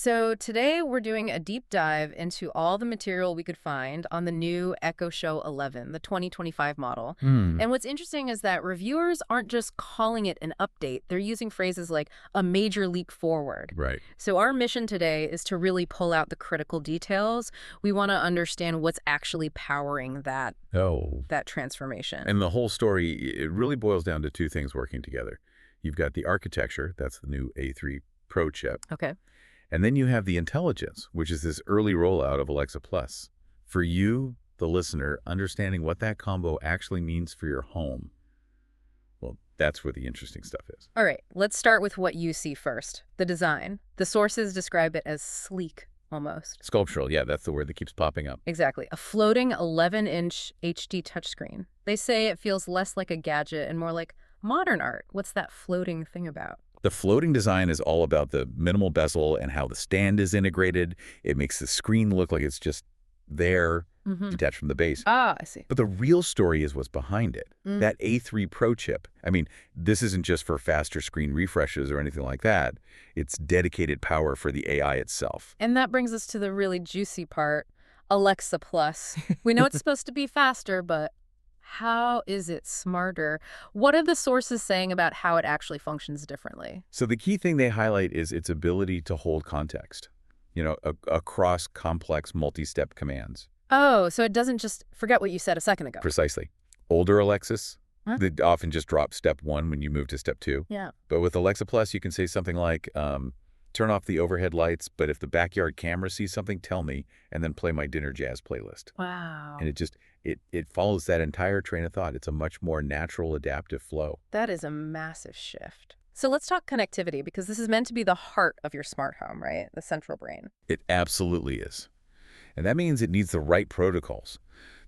So today we're doing a deep dive into all the material we could find on the new Echo Show 11, the 2025 model. Hmm. And what's interesting is that reviewers aren't just calling it an update, they're using phrases like a major leap forward. Right. So our mission today is to really pull out the critical details. We want to understand what's actually powering Oh, that transformation. and the whole story, it really boils down to two things working together. You've got the architecture, that's the new A3 Pro chip, Okay. and then you have the intelligence, which is this early rollout of Alexa Plus. For you, the listener, understanding what that combo actually means for your home, well, that's where the interesting stuff is. All right, let's start with what you see first, the design. The sources describe it as sleek, almost. Sculptural, yeah, that's the word that keeps popping up. Exactly. A floating 11-inch HD touchscreen. They say it feels less like a gadget and more like modern art. What's that floating thing about? The floating design is all about the minimal bezel and how the stand is integrated. It makes the screen look like it's just there, detached from the base. Ah, I see. But the real story is what's behind it. Mm. That A3 Pro chip. I mean, this isn't just for faster screen refreshes or anything like that. It's dedicated power for the AI itself. And that brings us to the really juicy part, Alexa Plus. We know it's supposed to be faster, but how is it smarter? What are the sources saying about how it actually functions differently? So the key thing they highlight is its ability to hold context, across complex multi-step commands. Oh, so it doesn't just forget what you said a second ago. Precisely. Older Alexis, Huh? they often just drop step one when you move to step two. Yeah. But with Alexa Plus, you can say something like, turn off the overhead lights, but if the backyard camera sees something, tell me, and then play my dinner jazz playlist. Wow. And it follows that entire train of thought. It's a much more natural, adaptive flow. That is a massive shift. So let's talk connectivity, because this is meant to be the heart of your smart home, right? The central brain. It absolutely is. And that means it needs the right protocols.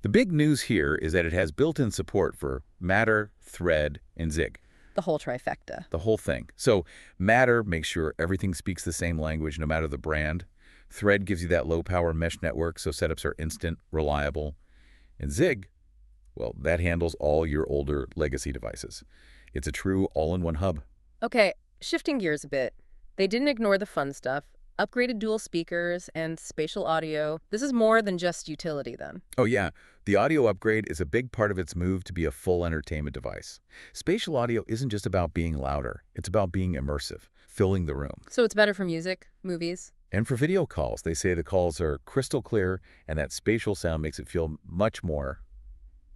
The big news here is that it has built-in support for Matter, Thread, and Zig. The whole trifecta. The whole thing. So Matter makes sure everything speaks the same language no matter the brand. Thread gives you that low-power mesh network, so setups are instant, reliable. And Zig, well, that handles all your older legacy devices. It's a true all-in-one hub. Okay, shifting gears a bit. They didn't ignore the fun stuff. Upgraded dual speakers and spatial audio. This is more than just utility then. Oh yeah, the audio upgrade is a big part of its move to be a full entertainment device. Spatial audio isn't just about being louder, it's about being immersive, filling the room. So it's better for music, movies. And for video calls, they say the calls are crystal clear and that spatial sound makes it feel much more,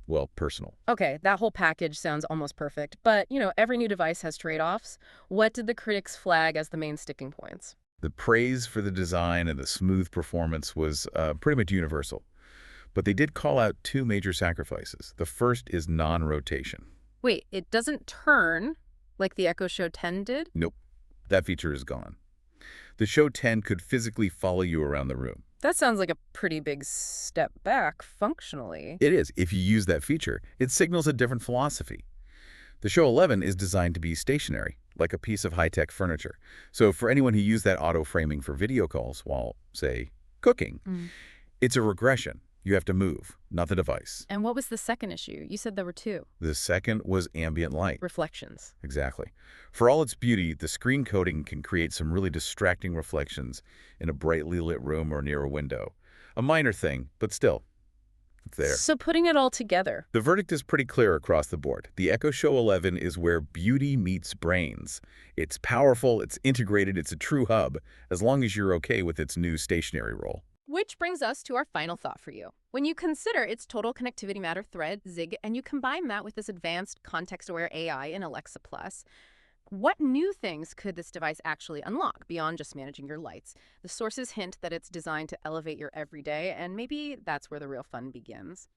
well, personal. Okay, that whole package sounds almost perfect. But, every new device has trade-offs. What did the critics flag as the main sticking points? The praise for the design and the smooth performance was pretty much universal. But they did call out two major sacrifices. The first is non-rotation. Wait, it doesn't turn like the Echo Show 10 did? Nope, that feature is gone. The Show 10 could physically follow you around the room. That sounds like a pretty big step back functionally. It is. If you use that feature, it signals a different philosophy. The Show 11 is designed to be stationary, like a piece of high-tech furniture. So for anyone who used that auto-framing for video calls while, say, cooking, it's a regression. You have to move, not the device. And what was the second issue? You said there were two. The second was ambient light. Reflections. Exactly. For all its beauty, the screen coating can create some really distracting reflections in a brightly lit room or near a window. A minor thing, but still, it's there. So putting it all together. The verdict is pretty clear across the board. The Echo Show 11 is where beauty meets brains. It's powerful, it's integrated, it's a true hub, as long as you're okay with its new stationary role. Which brings us to our final thought for you. When you consider its total connectivity Matter, Thread, Zig, and you combine that with this advanced context-aware AI in Alexa Plus, what new things could this device actually unlock beyond just managing your lights? The sources hint that it's designed to elevate your everyday, and maybe that's where the real fun begins.